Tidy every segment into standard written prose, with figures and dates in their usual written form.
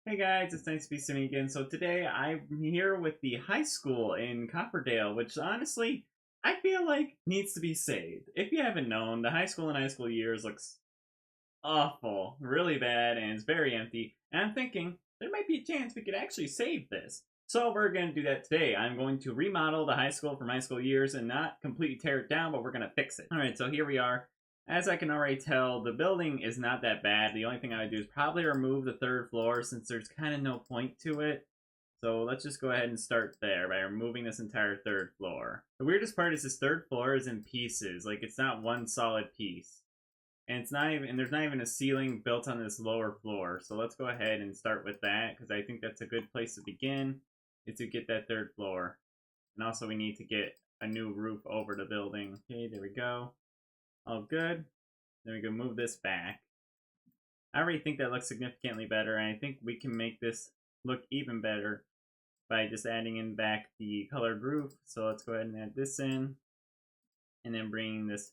Hey guys, it's nice to be sitting again. So today I'm here with the high school in Copperdale, which honestly I feel like needs to be saved. If you haven't known, the high school and high school years looks awful, really bad, and it's very empty. And I'm thinking there might be a chance we could actually save this. So we're going to do that today. I'm going to remodel the high school from high school years and not completely tear it down, but we're going to fix it. Alright, so here we are. As I can already tell, the building is not that bad. The only thing I would do is probably remove the third floor since there's kind of no point to it. So let's just go ahead and start there by removing this entire third floor. The weirdest part is this third floor is in pieces. Like, it's not one solid piece. And it's not even, and there's not even a ceiling built on this lower floor. So let's go ahead and start with that because I think that's a good place to begin, is to get that third floor. And also we need to get a new roof over the building. Okay, there we go. All good. Then we can move this back. I already think that looks significantly better, and I think we can make this look even better by just adding in back the colored roof. So let's go ahead and add this in, and then bring this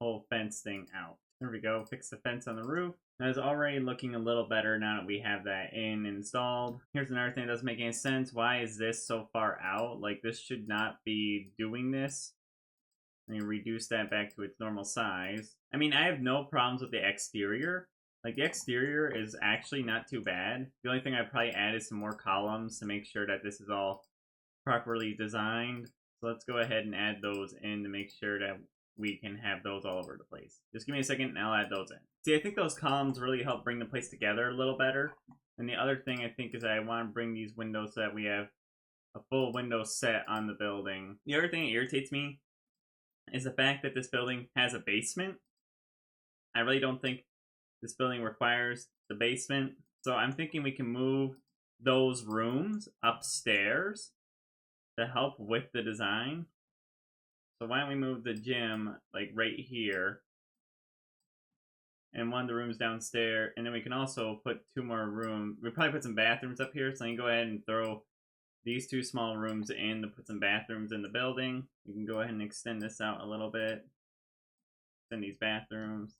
whole fence thing out. There we go. Fix the fence on the roof. That is already looking a little better now that we have that installed. Here's another thing that doesn't make any sense. Why is this so far out? Like, this should not be doing this. And reduce that back to its normal size. I mean, I have no problems with the exterior. Like, the exterior is actually not too bad. The only thing I'd probably add is some more columns to make sure that this is all properly designed. So let's go ahead and add those in to make sure that we can have those all over the place. Just give me a second and I'll add those in. See, I think those columns really help bring the place together a little better. And the other thing I think is I want to bring these windows so that we have a full window set on the building. The other thing that irritates me is the fact that this building has a basement. I really don't think this building requires the basement. So I'm thinking we can move those rooms upstairs to help with the design. So why don't we move the gym like right here and one of the rooms downstairs, and then we can also put two more rooms. We'll probably put some bathrooms up here, so I can go ahead and throw these two small rooms in to put some bathrooms in the building. We can go ahead and extend this out a little bit. Extend these bathrooms.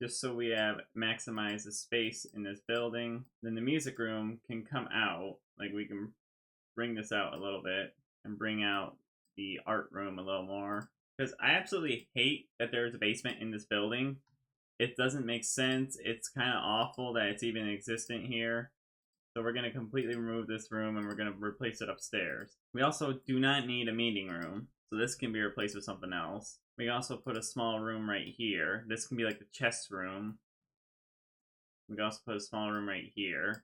Just so we have maximized the space in this building. Then the music room can come out. Like, we can bring this out a little bit and bring out the art room a little more. Because I absolutely hate that there's a basement in this building. It doesn't make sense. It's kind of awful that it's even existent here. So we're going to completely remove this room and we're going to replace it upstairs. We also do not need a meeting room, so this can be replaced with something else. We can also put a small room right here. This can be like the chess room. We can also put a small room right here.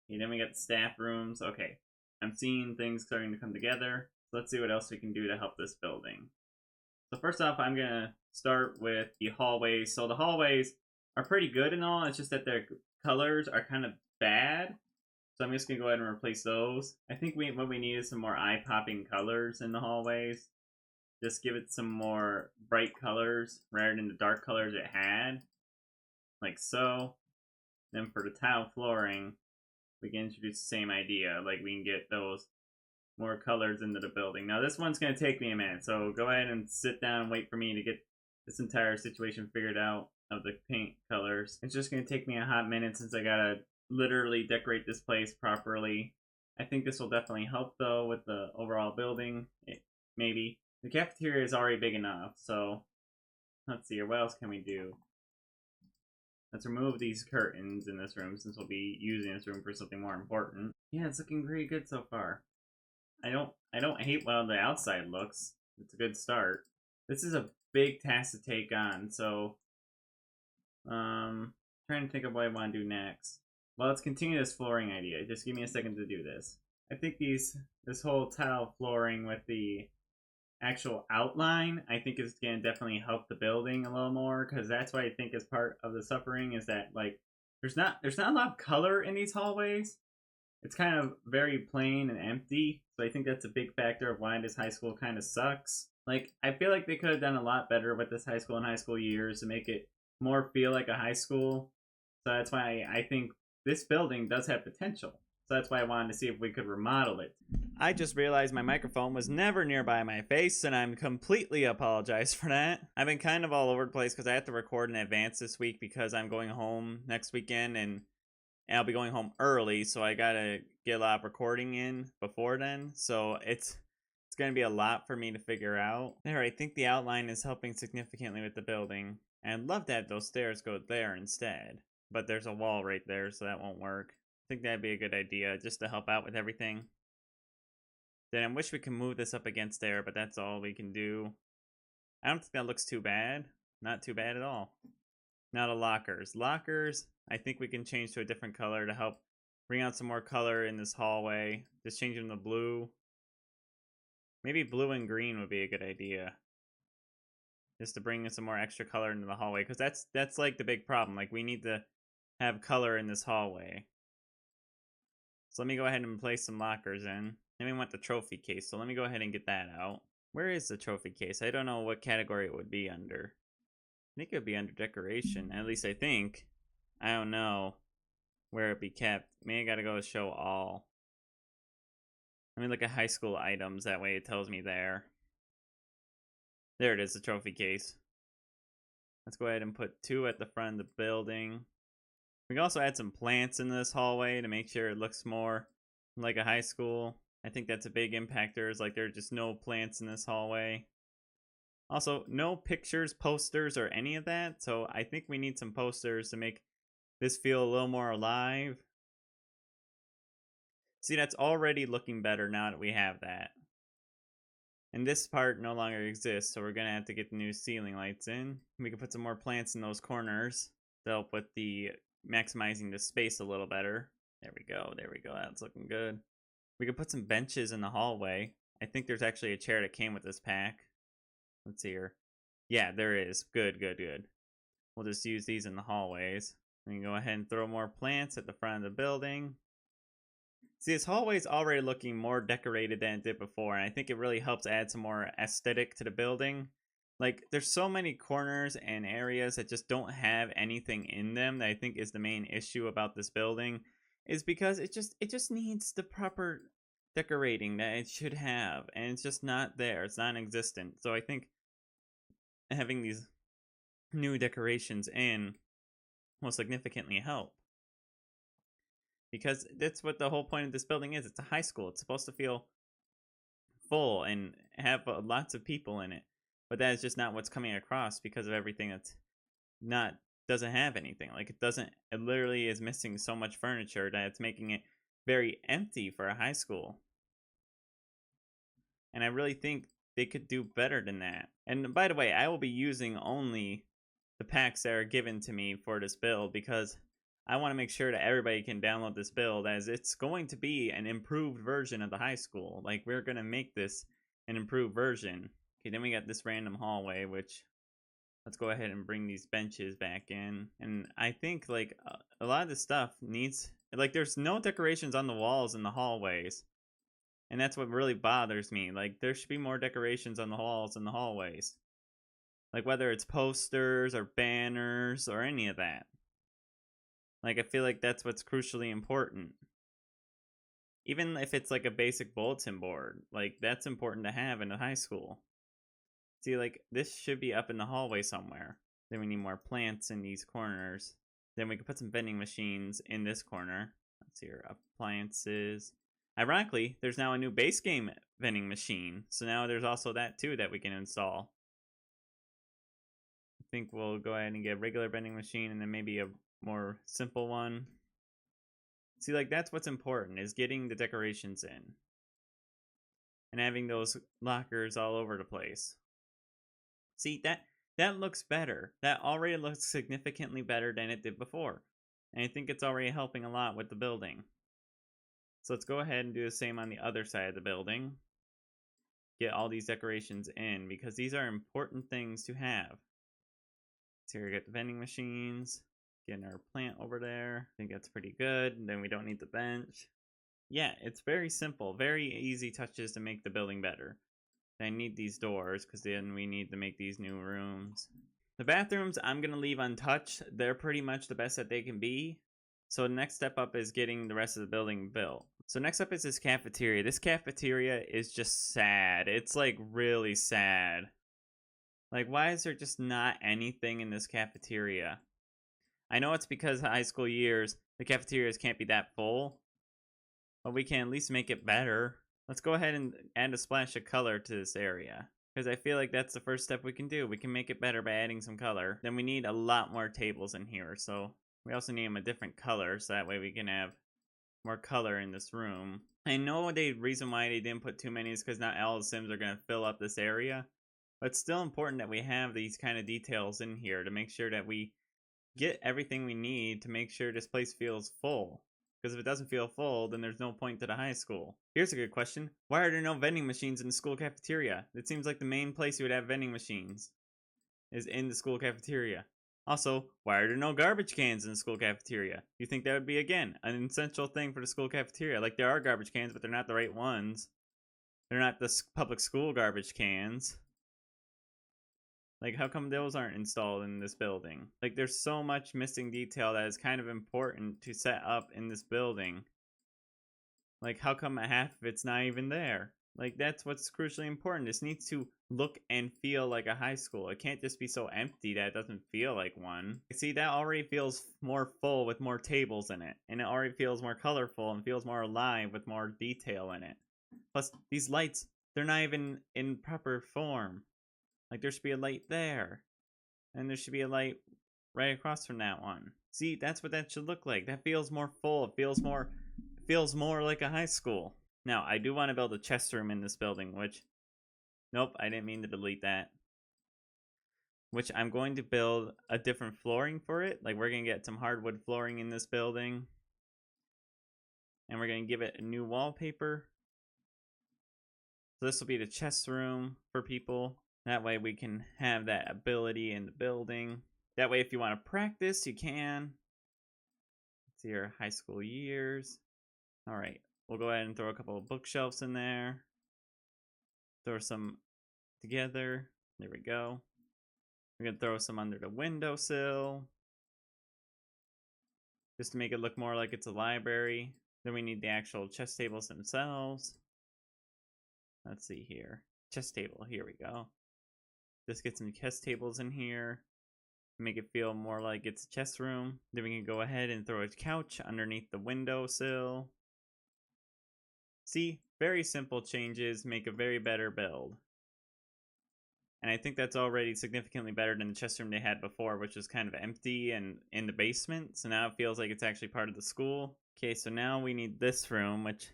Okay, then we got the staff rooms. Okay, I'm seeing things starting to come together. So let's see what else we can do to help this building. So first off, I'm going to start with the hallways. So the hallways are pretty good and all. It's just that their colors are kind of bad. So I'm just going to go ahead and replace those. I think what we need is some more eye-popping colors in the hallways. Just give it some more bright colors rather than the dark colors it had. Like so. Then for the tile flooring, we can introduce the same idea. Like, we can get those more colors into the building. Now this one's going to take me a minute. So go ahead and sit down and wait for me to get this entire situation figured out of the paint colors. It's just going to take me a hot minute since I gotta literally decorate this place properly. I think this will definitely help though with the overall building. Maybe. The cafeteria is already big enough, so let's see here. What else can we do? Let's remove these curtains in this room since we'll be using this room for something more important. Yeah, it's looking pretty good so far. I don't hate how the outside looks. It's a good start. This is a big task to take on, so trying to think of what I want to do next. Well, let's continue this flooring idea. Just give me a second to do this. I think this whole tile flooring with the actual outline, I think is going to definitely help the building a little more, because that's what I think is part of the suffering, is that, like, there's not a lot of color in these hallways. It's kind of very plain and empty, so I think that's a big factor of why this high school kind of sucks. Like, I feel like they could have done a lot better with this high school and high school years to make it more feel like a high school. So that's why I think this building does have potential. So that's why I wanted to see if we could remodel it. I just realized my microphone was never nearby my face, and I'm completely apologize for that. I've been kind of all over the place because I have to record in advance this week because I'm going home next weekend, and And I'll be going home early, so I gotta get a lot of recording in before then. So it's gonna be a lot for me to figure out. There, I think the outline is helping significantly with the building. And I'd love to have those stairs go there instead. But there's a wall right there, so that won't work. I think that'd be a good idea, just to help out with everything. Then I wish we could move this up against there, but that's all we can do. I don't think that looks too bad. Not too bad at all. Now the lockers. Lockers, I think we can change to a different color to help bring out some more color in this hallway. Just change them to blue. Maybe blue and green would be a good idea. Just to bring in some more extra color into the hallway. Because that's like the big problem. Like, we need to have color in this hallway. So let me go ahead and place some lockers in. Then we want the trophy case. So let me go ahead and get that out. Where is the trophy case? I don't know what category it would be under. I think it would be under decoration. At least I think. I don't know where it'd be kept. Maybe I gotta go show all. Let me look at high school items. That way it tells me there. There it is, the trophy case. Let's go ahead and put 2 at the front of the building. We can also add some plants in this hallway to make sure it looks more like a high school. I think that's a big impactor, is like there's just no plants in this hallway. Also, no pictures, posters, or any of that. So I think we need some posters to make this feel a little more alive. See, that's already looking better now that we have that. And this part no longer exists, so we're going to have to get the new ceiling lights in. We can put some more plants in those corners to help with the maximizing the space a little better. There we go, there we go, that's looking good. We could put some benches in the hallway. I think there's actually a chair that came with this pack. Let's see here. Yeah, there is. Good, good, good. We'll just use these in the hallways. We can go ahead and throw more plants at the front of the building. See, this hallway is already looking more decorated than it did before, and I think it really helps add some more aesthetic to the building. Like, there's so many corners and areas that just don't have anything in them that I think is the main issue about this building, is because it just needs the proper decorating that it should have, and it's just not there. It's non-existent. So I think having these new decorations in will significantly help. Because that's what the whole point of this building is. It's a high school. It's supposed to feel full and have lots of people in it. But that is just not what's coming across because of everything that's doesn't have anything. Like, it literally is missing so much furniture that it's making it very empty for a high school. And I really think they could do better than that. And by the way, I will be using only the packs that are given to me for this build, because I want to make sure that everybody can download this build, as it's going to be an improved version of the high school. Like, we're going to make this an improved version. Okay, then we got this random hallway, which, let's go ahead and bring these benches back in. And I think, like, a lot of this stuff needs, like, there's no decorations on the walls in the hallways. And that's what really bothers me. Like, there should be more decorations on the walls in the hallways. Like, whether it's posters or banners or any of that. Like, I feel like that's what's crucially important. Even if it's like a basic bulletin board, like, that's important to have in a high school. See, like, this should be up in the hallway somewhere. Then we need more plants in these corners. Then we can put some vending machines in this corner. Let's see here, appliances. Ironically, there's now a new base game vending machine. So now there's also that too that we can install. I think we'll go ahead and get a regular vending machine and then maybe a more simple one. See, like, that's what's important, is getting the decorations in. And having those lockers all over the place. See, that looks better. That already looks significantly better than it did before. And I think it's already helping a lot with the building. So let's go ahead and do the same on the other side of the building. Get all these decorations in, because these are important things to have. So here we get the vending machines. Getting our plant over there. I think that's pretty good. And then we don't need the bench. Yeah, it's very simple. Very easy touches to make the building better. I need these doors, because then we need to make these new rooms. The bathrooms I'm going to leave untouched. They're pretty much the best that they can be. So the next step up is getting the rest of the building built. So next up is this cafeteria. This cafeteria is just sad. It's like really sad. Like, why is there just not anything in this cafeteria? I know it's because high school years, the cafeterias can't be that full, but we can at least make it better. Let's go ahead and add a splash of color to this area, because I feel like that's the first step we can do. We can make it better by adding some color. Then we need a lot more tables in here, so we also need them a different color, so that way we can have more color in this room. I know the reason why they didn't put too many is because not all the Sims are going to fill up this area, but it's still important that we have these kind of details in here to make sure that we get everything we need to make sure this place feels full. Because if it doesn't feel full, then there's no point to the high school. Here's a good question. Why are there no vending machines in the school cafeteria? It seems like the main place you would have vending machines is in the school cafeteria. Also, why are there no garbage cans in the school cafeteria? You think that would be, again, an essential thing for the school cafeteria. Like, there are garbage cans, but they're not the right ones. They're not the public school garbage cans. Like, how come those aren't installed in this building? Like, there's so much missing detail that is kind of important to set up in this building. Like, how come half of it's not even there? Like, that's what's crucially important. This needs to look and feel like a high school. It can't just be so empty that it doesn't feel like one. See, that already feels more full with more tables in it. And it already feels more colorful and feels more alive with more detail in it. Plus, these lights, they're not even in proper form. Like, there should be a light there. And there should be a light right across from that one. See, that's what that should look like. That feels more full. It feels more like a high school. Now, I do want to build a chess room in this building, which... Nope, I didn't mean to delete that. Which I'm going to build a different flooring for it. Like, we're going to get some hardwood flooring in this building. And we're going to give it a new wallpaper. So this will be the chess room for people. That way we can have that ability in the building. That way if you want to practice, you can. Let's see your high school years. Alright, we'll go ahead and throw a couple of bookshelves in there. Throw some together. There we go. We're going to throw some under the windowsill, just to make it look more like it's a library. Then we need the actual chess tables themselves. Let's see here. Chess table. Here we go. Just get some chess tables in here. Make it feel more like it's a chess room. Then we can go ahead and throw a couch underneath the windowsill. See? Very simple changes make a very better build. And I think that's already significantly better than the chess room they had before, which was kind of empty and in the basement. So now it feels like it's actually part of the school. Okay, so now we need this room, which...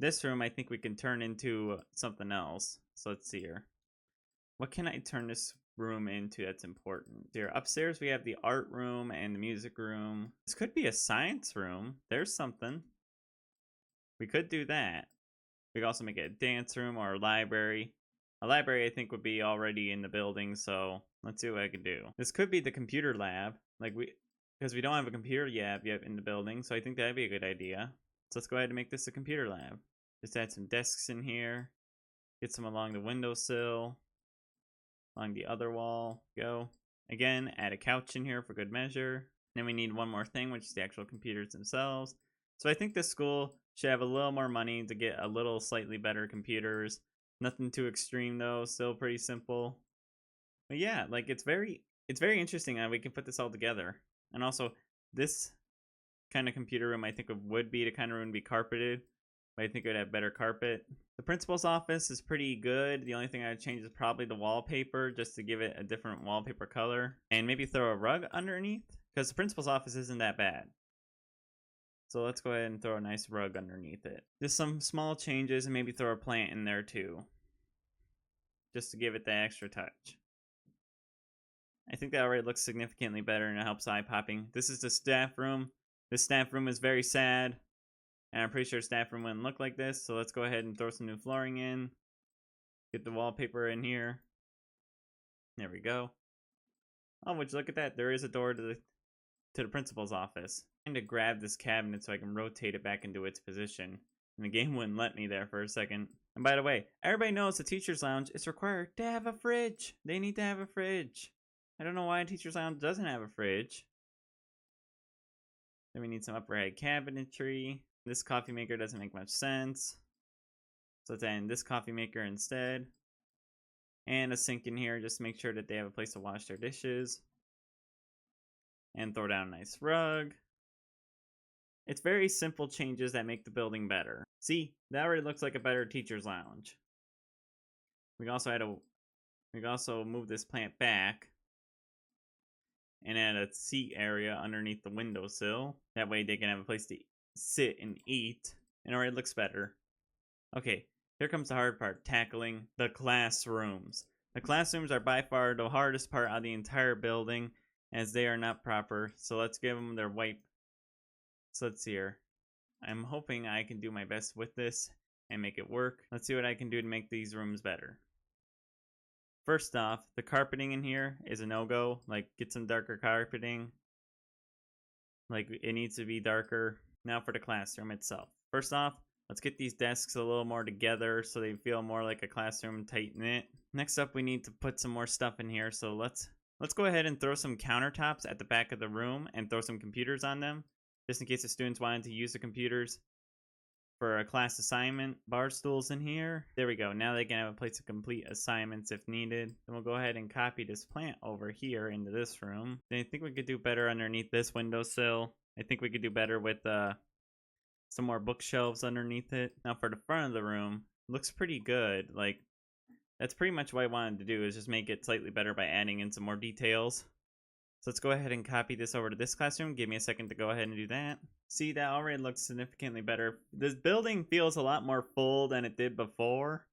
This room I think we can turn into something else. So let's see here. What can I turn this room into that's important? Here, upstairs we have the art room and the music room. This could be a science room. There's something. We could do that. We could also make it a dance room or a library. A library I think would be already in the building, so let's see what I can do. This could be the computer lab, because we don't have a computer lab yet in the building, so I think that'd be a good idea. So let's go ahead and make this a computer lab. Just add some desks in here. Get some along the windowsill. Along the other wall. Go. Again, add a couch in here for good measure. Then we need one more thing, which is the actual computers themselves. So I think this school should have a little more money to get a little slightly better computers. Nothing too extreme though, still pretty simple. But yeah, like it's very interesting how we can put this all together. And also, this kind of computer room I think would be the kind of room to be carpeted. But I think it would have better carpet. The principal's office is pretty good. The only thing I would change is probably the wallpaper, just to give it a different wallpaper color. And maybe throw a rug underneath, because the principal's office isn't that bad. So let's go ahead and throw a nice rug underneath it. Just some small changes, and maybe throw a plant in there too, just to give it the extra touch. I think that already looks significantly better, and it helps eye-popping. This is the staff room. This staff room is very sad. And I'm pretty sure staff room wouldn't look like this, so let's go ahead and throw some new flooring in. Get the wallpaper in here. There we go. Oh, would you look at that? There is a door to the principal's office. I'm trying to grab this cabinet so I can rotate it back into its position. And the game wouldn't let me there for a second. And by the way, everybody knows the teacher's lounge is required to have a fridge. They need to have a fridge. I don't know why a teacher's lounge doesn't have a fridge. Then we need some upperhead cabinetry. This coffee maker doesn't make much sense. So let's add in this coffee maker instead. And a sink in here just to make sure that they have a place to wash their dishes. And throw down a nice rug. It's very simple changes that make the building better. See, that already looks like a better teacher's lounge. We can also move this plant back and add a seat area underneath the windowsill. That way they can have a place to sit and eat. And already looks better. Okay, here comes the hard part, tackling the classrooms. The classrooms are by far the hardest part of the entire building, as they are not proper. So let's give them their wipe. So let's see here. I'm hoping I can do my best with this and make it work. Let's see what I can do to make these rooms better. First off, the carpeting in here is a no-go. Like, get some darker carpeting. Like, it needs to be darker. Now for the classroom itself. First off, let's get these desks a little more together so they feel more like a classroom, tight-knit. Next up, we need to put some more stuff in here. So let's go ahead and throw some countertops at the back of the room and throw some computers on them, just in case the students wanted to use the computers for a class assignment. Bar stools in here. There we go. Now they can have a place to complete assignments if needed. Then we'll go ahead and copy this plant over here into this room. Then I think we could do better underneath this windowsill. I think we could do better with some more bookshelves underneath it. Now for the front of the room, looks pretty good. Like, that's pretty much what I wanted to do, is just make it slightly better by adding in some more details. So let's go ahead and copy this over to this classroom. Give me a second to go ahead and do that. See, that already looks significantly better. This building feels a lot more full than it did before.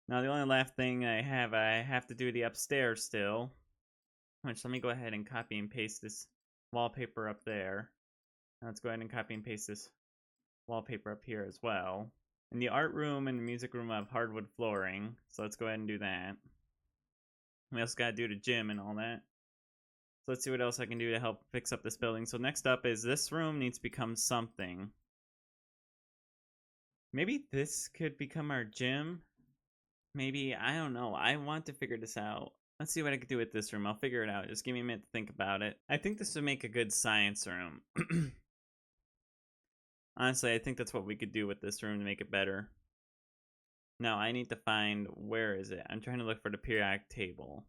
Now the only last thing I have to do the upstairs still. Which, let me go ahead and copy and paste this wallpaper up there. Now let's go ahead and copy and paste this wallpaper up here as well. And the art room and the music room have hardwood flooring, so let's go ahead and do that. We also gotta do the gym and all that. So let's see what else I can do to help fix up this building. So next up is this room needs to become something. Maybe this could become our gym. Maybe, I don't know. I want to figure this out. Let's see what I can do with this room. I'll figure it out. Just give me a minute to think about it. I think this would make a good science room. Honestly, I think that's what we could do with this room to make it better. Now, I need to find, where is it? I'm trying to look for the periodic table.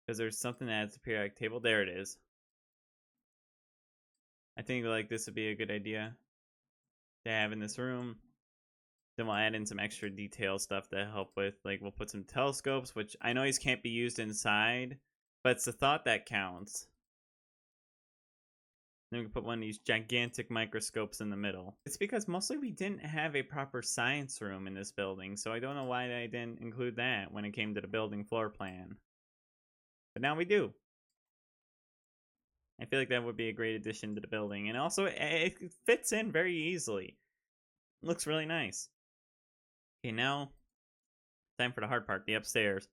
Because there's something that adds the periodic table. There it is. I think like this would be a good idea to have in this room. Then we'll add in some extra detail stuff to help with, like, we'll put some telescopes, which I know these can't be used inside, but it's the thought that counts. Then we can put one of these gigantic microscopes in the middle. It's because mostly we didn't have a proper science room in this building, so I don't know why I didn't include that when it came to the building floor plan. But now we do. I feel like that would be a great addition to the building. And also, it fits in very easily. It looks really nice. Okay, now, time for the hard part, the upstairs.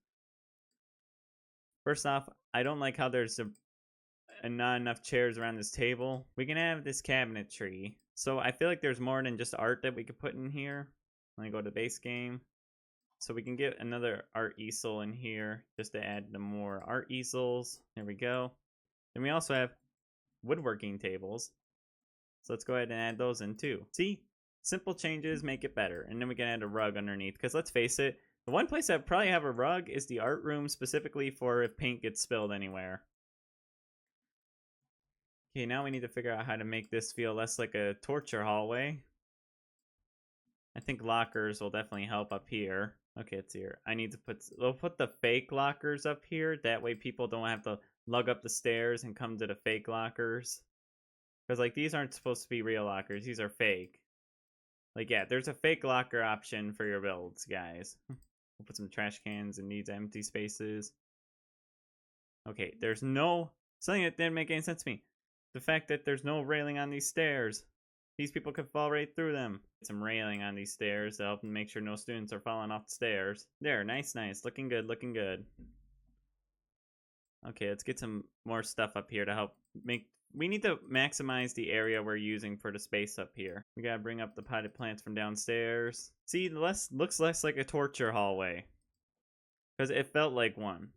First off, I don't like how there's not enough chairs around this table. We can have this cabinetry. So I feel like there's more than just art that we could put in here. Let me go to base game. So we can get another art easel in here just to add the more art easels. There we go. Then we also have woodworking tables. So let's go ahead and add those in too. See? Simple changes make it better. And then we can add a rug underneath. Because let's face it, the one place that probably have a rug is the art room, specifically for if paint gets spilled anywhere. Okay, now we need to figure out how to make this feel less like a torture hallway. I think lockers will definitely help up here. Okay, it's here. We'll put the fake lockers up here. That way people don't have to lug up the stairs and come to the fake lockers. Because, like, these aren't supposed to be real lockers. These are fake. Like, yeah, there's a fake locker option for your builds, guys. We'll put some trash cans in these empty spaces. Okay, there's no... Something that didn't make any sense to me. The fact that there's no railing on these stairs. These people could fall right through them. Get some railing on these stairs to help make sure no students are falling off the stairs. There, nice, nice. Looking good, looking good. Okay, let's get some more stuff up here to help make... We need to maximize the area we're using for the space up here. We gotta bring up the potted plants from downstairs. See, looks less like a torture hallway. Because it felt like one.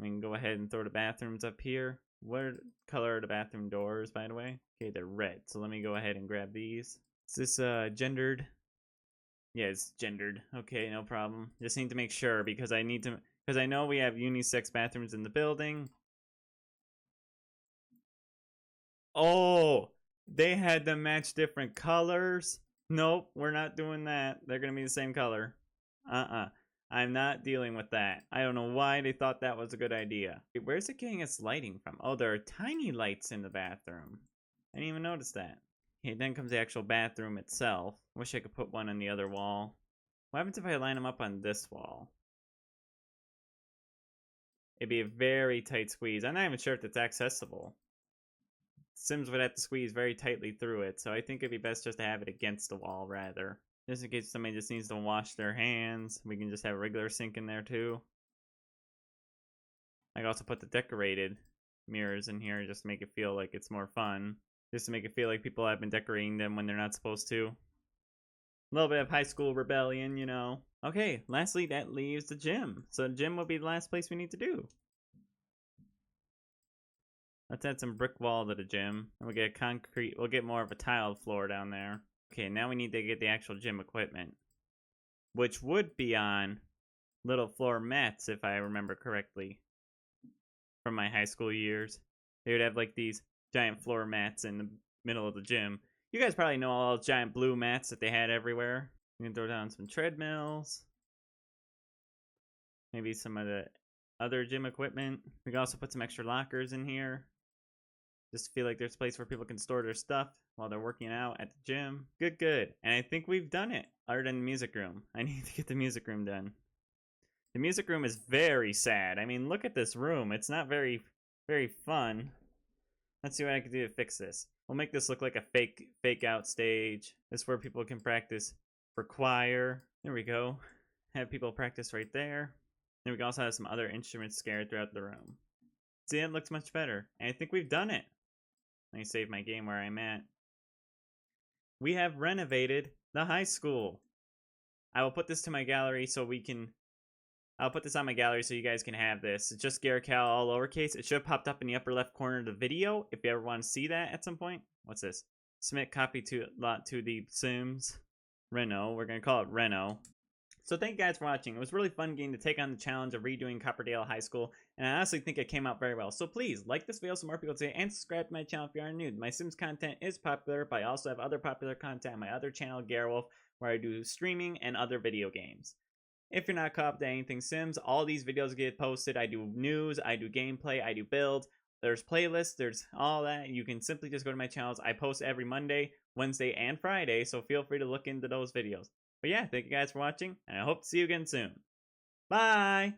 We can go ahead and throw the bathrooms up here. What color are the bathroom doors, by the way? Okay, they're red. So let me go ahead and grab these. Is this gendered? Yeah, it's gendered. Okay, no problem. Just need to make sure because I know we have unisex bathrooms in the building. Oh, they had them match different colors. Nope, we're not doing that. They're gonna be the same color. I'm not dealing with that. I don't know why they thought that was a good idea. Wait, where's it getting its lighting from? Oh, there are tiny lights in the bathroom. I didn't even notice that. Okay, then comes the actual bathroom itself. Wish I could put one on the other wall. What happens if I line them up on this wall? It'd be a very tight squeeze. I'm not even sure if it's accessible. Sims would have to squeeze very tightly through it, so I think it'd be best just to have it against the wall rather. Just in case somebody just needs to wash their hands, we can just have a regular sink in there too. I can also put the decorated mirrors in here just to make it feel like it's more fun. Just to make it feel like people have been decorating them when they're not supposed to. A little bit of high school rebellion, you know. Okay, lastly, that leaves the gym. So the gym will be the last place we need to do. Let's add some brick wall to the gym. And we'll get concrete, we'll get more of a tiled floor down there. Okay, now we need to get the actual gym equipment. Which would be on little floor mats, if I remember correctly. From my high school years. They would have like these giant floor mats in the middle of the gym. You guys probably know all those giant blue mats that they had everywhere. You can throw down some treadmills. Maybe some of the other gym equipment. We can also put some extra lockers in here. Just feel like there's a place where people can store their stuff while they're working out at the gym. Good. And I think we've done it. Other than the music room. I need to get the music room done. The music room is very sad. I mean, look at this room. It's not very fun. Let's see what I can do to fix this. We'll make this look like a fake out stage. This is where people can practice for choir. There we go. Have people practice right there. Then we can also have some other instruments scattered throughout the room. See, it looks much better. And I think we've done it. Let me save my game where I'm at. We have renovated the high school. I will put this to my gallery so we can... I'll put this on my gallery so you guys can have this. It's just garrcall all lowercase. It should have popped up in the upper left corner of the video if you ever want to see that at some point. What's this? Submit copy to the Sims. Reno. We're going to call it Reno. So thank you guys for watching. It was really fun getting to take on the challenge of redoing Copperdale High School, and I honestly think it came out very well. So please, like this video so more people see it, and subscribe to my channel if you are new. My Sims content is popular, but I also have other popular content on my other channel, Garrett, where I do streaming and other video games. If you're not caught up to anything Sims, all these videos get posted. I do news, I do gameplay, I do builds. There's playlists, there's all that. You can simply just go to my channels. I post every Monday, Wednesday, and Friday, so feel free to look into those videos. But yeah, thank you guys for watching, and I hope to see you again soon. Bye!